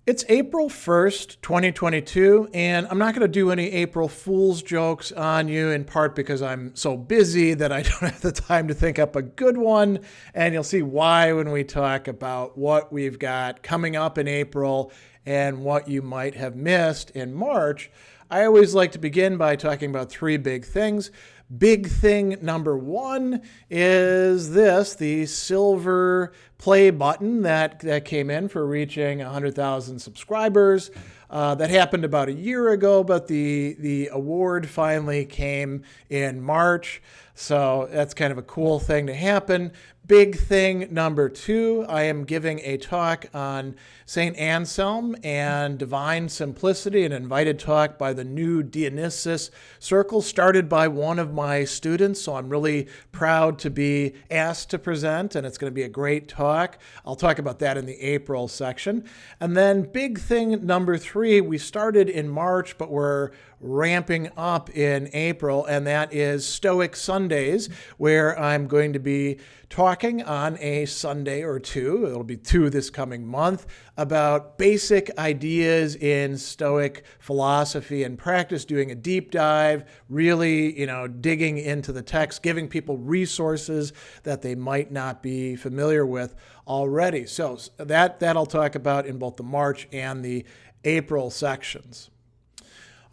It's April 1st, 2022, and I'm not going to do any April Fool's jokes on you, in part because I'm so busy that I don't have the time to think up a good one. And you'll see why when we talk about what we've got coming up in April and what you might have missed in March. I always like to begin by talking about three big things. Big thing number one is the silver play button that came in for reaching 100,000 subscribers. That happened about a year ago, but the award finally came in March. So that's kind of a cool thing to happen. Big thing number two, I am giving a talk on St. Anselm and divine simplicity, an invited talk by the new Dionysus Circle, started by one of my students. So I'm really proud to be asked to present, and it's going to be a great talk. I'll talk about that in the April section. And then big thing number three, we started in March, but we're ramping up in April, and that is Stoic Sundays, where I'm going to be talking on a Sunday or two, it'll be two this coming month, about basic ideas in Stoic philosophy and practice, doing a deep dive, really, digging into the text, giving people resources that they might not be familiar with already. So that I'll talk about in both the March and the April sections.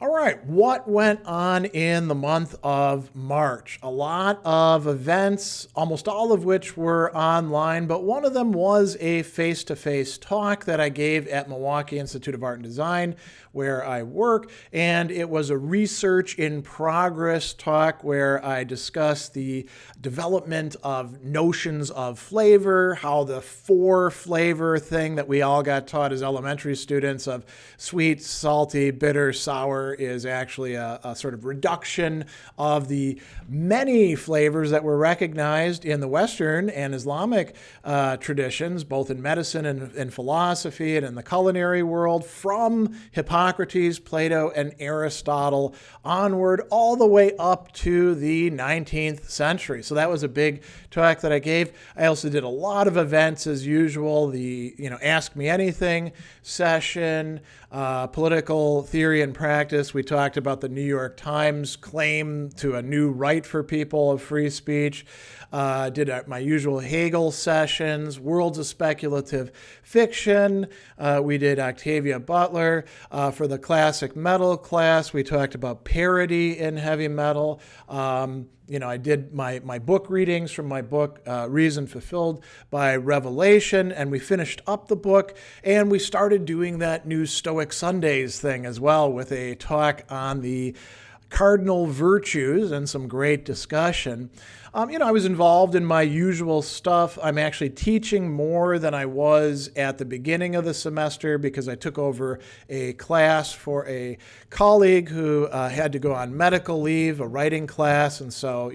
All right, what went on in the month of March? A lot of events, almost all of which were online, but one of them was a face-to-face talk that I gave at Milwaukee Institute of Art and Design, where I work, and it was a research in progress talk where I discussed the development of notions of flavor, how the four flavor thing that we all got taught as elementary students of sweet, salty, bitter, sour is actually a sort of reduction of the many flavors that were recognized in the Western and Islamic traditions, both in medicine and philosophy and in the culinary world, from Hippocrates, Plato, and Aristotle onward, all the way up to the 19th century. So that was a big talk that I gave. I also did a lot of events as usual, the Ask Me Anything session, political theory and practice. We talked about the New York Times claim to a new right for people of free speech. Did my usual Hegel sessions, Worlds of Speculative Fiction. We did Octavia Butler. For the classic metal class, we talked about parody in heavy metal. I did my book readings from my book, Reason Fulfilled by Revelation, and we finished up the book, and we started doing that new Stoic Sundays thing as well with a talk on the cardinal virtues and some great discussion. I was involved in my usual stuff. I'm actually teaching more than I was at the beginning of the semester because I took over a class for a colleague who had to go on medical leave, a writing class. And so,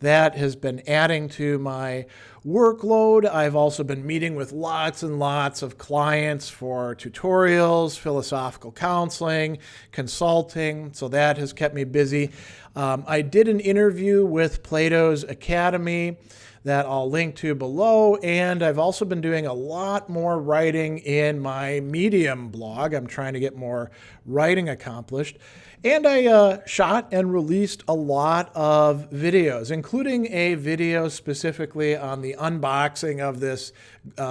that has been adding to my workload. I've also been meeting with lots and lots of clients for tutorials, philosophical counseling, consulting. So that has kept me busy. I did an interview with Plato's Academy that I'll link to below, and I've also been doing a lot more writing in my Medium blog. I'm trying to get more writing accomplished. And I shot and released a lot of videos, including a video specifically on the unboxing of this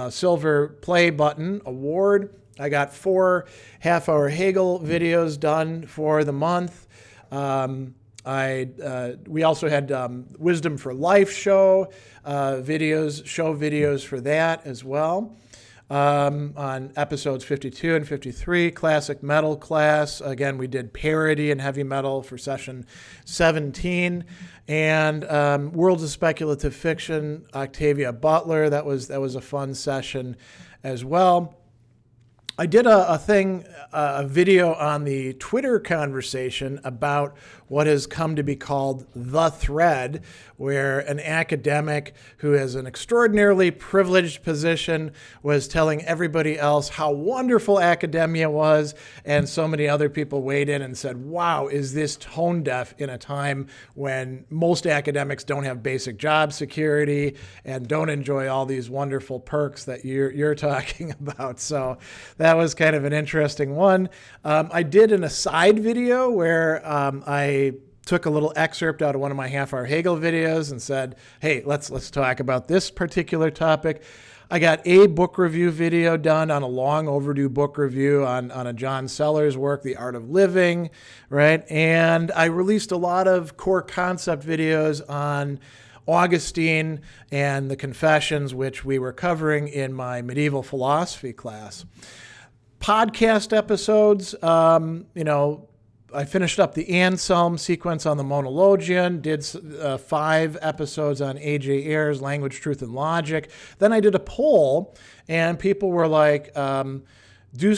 Silver Play Button award. I got 4 half-hour Hegel videos done for the month. We also had Wisdom for Life show videos for that as well. On episodes 52 and 53, classic metal class. Again, we did parody and heavy metal for session 17, and Worlds of Speculative Fiction, Octavia Butler. That was a fun session as well. I did a video on the Twitter conversation about what has come to be called the thread, where an academic who has an extraordinarily privileged position was telling everybody else how wonderful academia was, and so many other people weighed in and said, wow, is this tone deaf in a time when most academics don't have basic job security and don't enjoy all these wonderful perks that you're talking about. So that was kind of an interesting one. I did an aside video where I took a little excerpt out of one of my half-hour Hegel videos and said, hey, let's talk about this particular topic. I got a book review video done on a long overdue book review on a John Sellers work, The Art of Living, right? And I released a lot of core concept videos on Augustine and the Confessions, which we were covering in my medieval philosophy class. Podcast episodes, I finished up the Anselm sequence on the Monologian, did 5 episodes on A.J. Ayer's Language, Truth, and Logic. Then I did a poll, and people were like, I did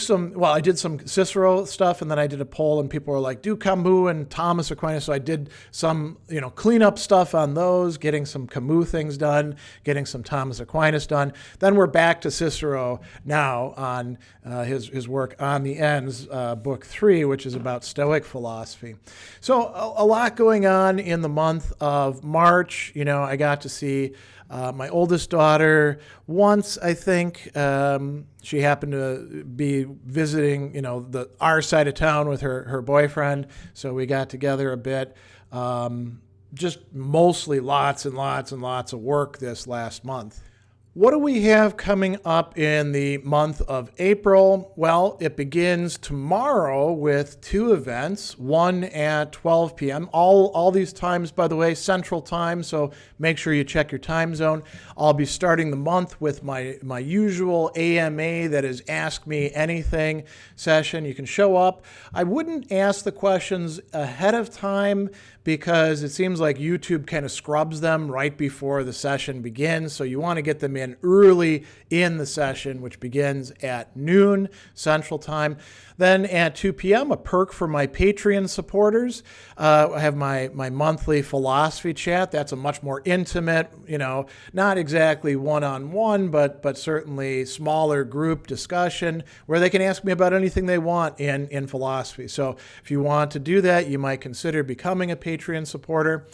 some Cicero stuff, and then I did a poll, and people were like, do Camus and Thomas Aquinas. So I did some, cleanup stuff on those, getting some Camus things done, getting some Thomas Aquinas done. Then we're back to Cicero now on his work On the Ends, book 3, which is about Stoic philosophy. So a lot going on in the month of March. I got to see my oldest daughter once, I think. She happened to be visiting, our side of town with her boyfriend. So we got together a bit. Just mostly lots and lots and lots of work this last month. What do we have coming up in the month of April? Well, it begins tomorrow with 2 events, one at 12 p.m. All these times, by the way, Central Time, so make sure you check your time zone. I'll be starting the month with my usual AMA, that is Ask Me Anything session. You can show up. I wouldn't ask the questions ahead of time because it seems like YouTube kind of scrubs them right before the session begins. So you want to get them in early in the session, which begins at noon Central Time. Then at 2 p.m., a perk for my Patreon supporters. I have my monthly philosophy chat. That's a much more intimate, not exactly one-on-one, but certainly smaller group discussion where they can ask me about anything they want in philosophy. So if you want to do that, you might consider becoming a Patreon supporter.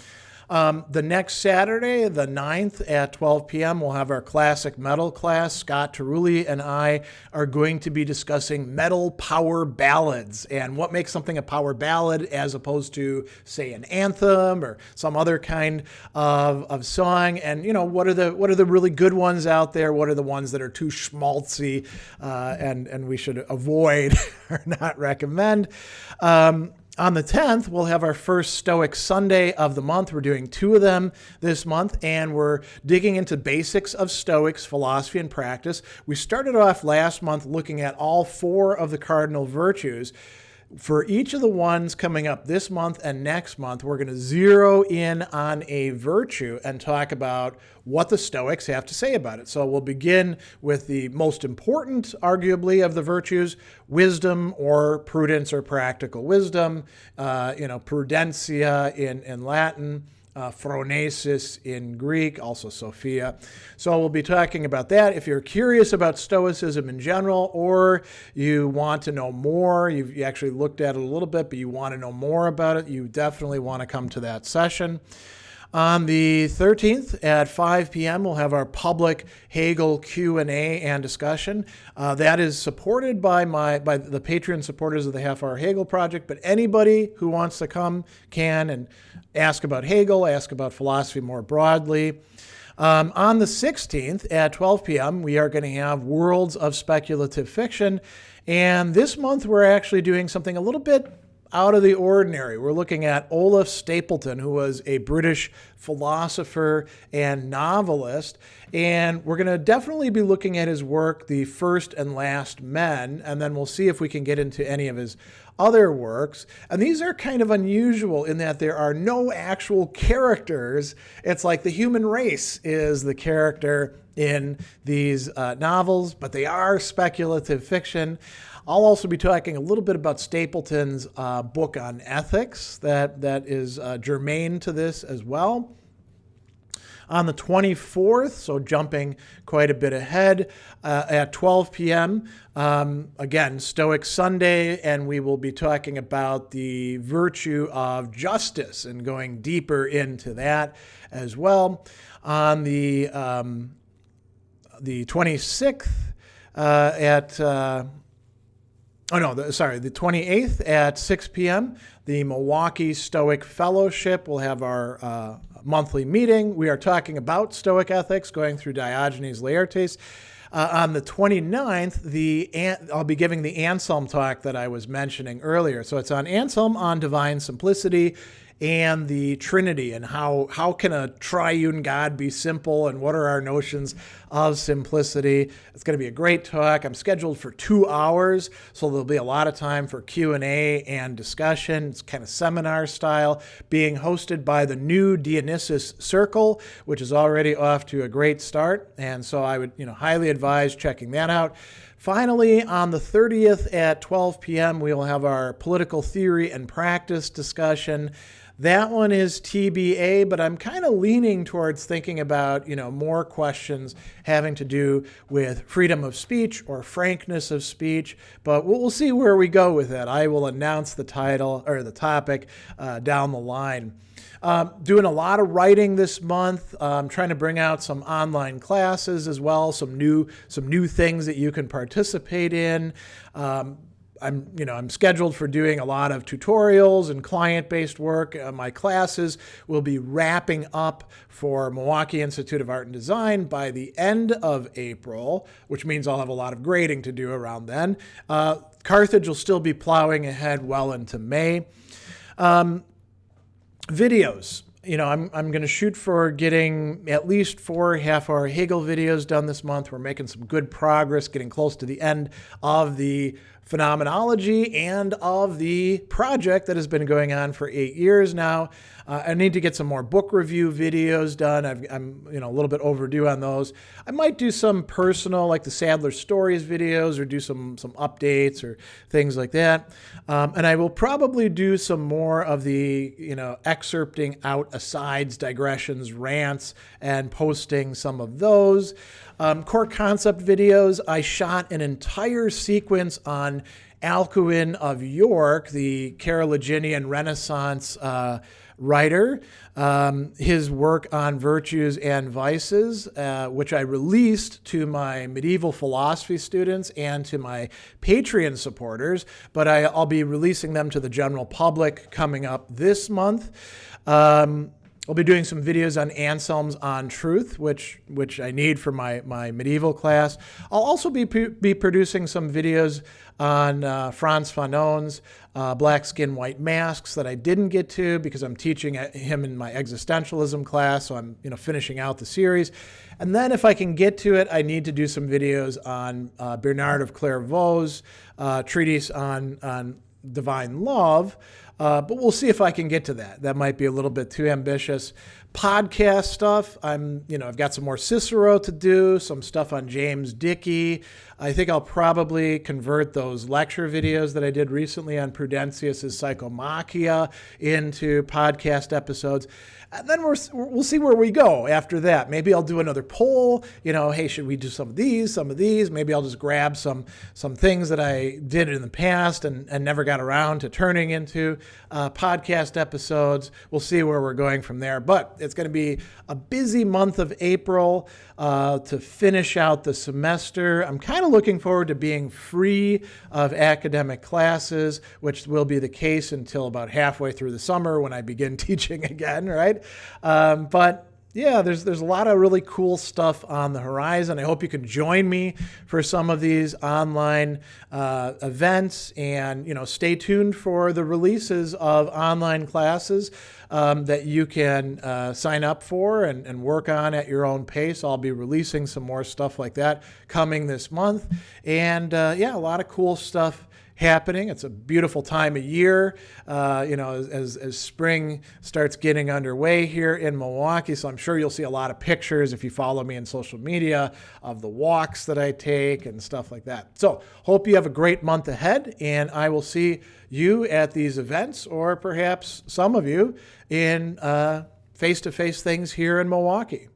The next Saturday, the 9th at 12 p.m., we'll have our classic metal class. Scott Terulli and I are going to be discussing metal power ballads and what makes something a power ballad as opposed to, say, an anthem or some other kind of song. And, what are the really good ones out there? What are the ones that are too schmaltzy and we should avoid or not recommend? On the 10th, we'll have our first Stoic Sunday of the month. We're doing 2 of them this month, and we're digging into basics of Stoics, philosophy, and practice. We started off last month looking at all 4 of the cardinal virtues. For each of the ones coming up this month and next month, we're going to zero in on a virtue and talk about what the Stoics have to say about it. So we'll begin with the most important, arguably, of the virtues, wisdom or prudence or practical wisdom, prudentia in Latin, phronesis in Greek, also Sophia. So we'll be talking about that. If you're curious about Stoicism in general, or you want to know more, you actually looked at it a little bit, but you want to know more about it, you definitely want to come to that session. On the 13th at 5 p.m., we'll have our public Hegel Q&A and discussion. That is supported by the Patreon supporters of the Half Hour Hegel Project, but anybody who wants to come can and ask about Hegel, ask about philosophy more broadly. On the 16th at 12 p.m., we are going to have Worlds of Speculative Fiction, and this month we're actually doing something a little bit out of the ordinary. We're looking at Olaf Stapleton, who was a British philosopher and novelist, and we're going to definitely be looking at his work, The First and Last Men, and then we'll see if we can get into any of his other works. And these are kind of unusual in that there are no actual characters. It's like the human race is the character in these novels, but they are speculative fiction. I'll also be talking a little bit about Stapleton's book on ethics that is germane to this as well. On the 24th, so jumping quite a bit ahead, at 12 p.m., again, Stoic Sunday, and we will be talking about the virtue of justice and going deeper into that as well. On the 26th, at Oh, no, the 28th at 6 p.m., the Milwaukee Stoic Fellowship will have our monthly meeting. We are talking about Stoic ethics, going through Diogenes Laertes. On the 29th, I'll be giving the Anselm talk that I was mentioning earlier. So it's on Anselm on divine simplicity and the Trinity, and how can a triune God be simple, and what are our notions of simplicity. It's going to be a great talk. I'm scheduled for 2 hours, so there'll be a lot of time for Q&A and discussion. It's kind of seminar style, being hosted by the new Dionysus Circle, which is already off to a great start, and so I would highly advise checking that out. Finally, on the 30th at 12 p.m., we will have our political theory and practice discussion. That one is TBA, but I'm kind of leaning towards thinking about, more questions having to do with freedom of speech or frankness of speech. But we'll see where we go with that. I will announce the title or the topic down the line. Doing a lot of writing this month. Trying to bring out some online classes as well, some new things that you can participate in. I'm scheduled for doing a lot of tutorials and client-based work. My classes will be wrapping up for Milwaukee Institute of Art and Design by the end of April, which means I'll have a lot of grading to do around then. Carthage will still be plowing ahead well into May. Videos. I'm going to shoot for getting at least 4 half-hour Hegel videos done this month. We're making some good progress, getting close to the end of the phenomenology and of the project that has been going on for 8 years now. I need to get some more book review videos done. I'm a little bit overdue on those. I might do some personal, like the Sadler Stories videos, or do some updates or things like that. And I will probably do some more of the, excerpting out asides, digressions, rants, and posting some of those. Core concept videos, I shot an entire sequence on Alcuin of York, the Carolingian Renaissance writer, his work on virtues and vices, which I released to my medieval philosophy students and to my Patreon supporters, but I'll be releasing them to the general public coming up this month. I'll be doing some videos on Anselm's On Truth, which I need for my medieval class. I'll also be producing some videos on Frantz Fanon's Black Skin, White Masks that I didn't get to because I'm teaching him in my existentialism class, so I'm finishing out the series. And then if I can get to it, I need to do some videos on Bernard of Clairvaux's treatise on divine love. But we'll see if I can get to that. That might be a little bit too ambitious. Podcast stuff, I've got some more Cicero to do, some stuff on James Dickey. I think I'll probably convert those lecture videos that I did recently on Prudentius's Psychomachia into podcast episodes. And then we'll see where we go after that. Maybe I'll do another poll. Hey, should we do some of these? Maybe I'll just grab some things that I did in the past and never got around to turning into podcast episodes. We'll see where we're going from there. But it's going to be a busy month of April to finish out the semester. I'm kind of looking forward to being free of academic classes, which will be the case until about halfway through the summer when I begin teaching again, right? But yeah, there's a lot of really cool stuff on the horizon. I hope you can join me for some of these online events, and stay tuned for the releases of online classes that you can sign up for and work on at your own pace. I'll be releasing some more stuff like that coming this month, and a lot of cool stuff happening. It's a beautiful time of year, as spring starts getting underway here in Milwaukee. So I'm sure you'll see a lot of pictures if you follow me on social media of the walks that I take and stuff like that. So hope you have a great month ahead, and I will see you at these events, or perhaps some of you in face-to-face things here in Milwaukee.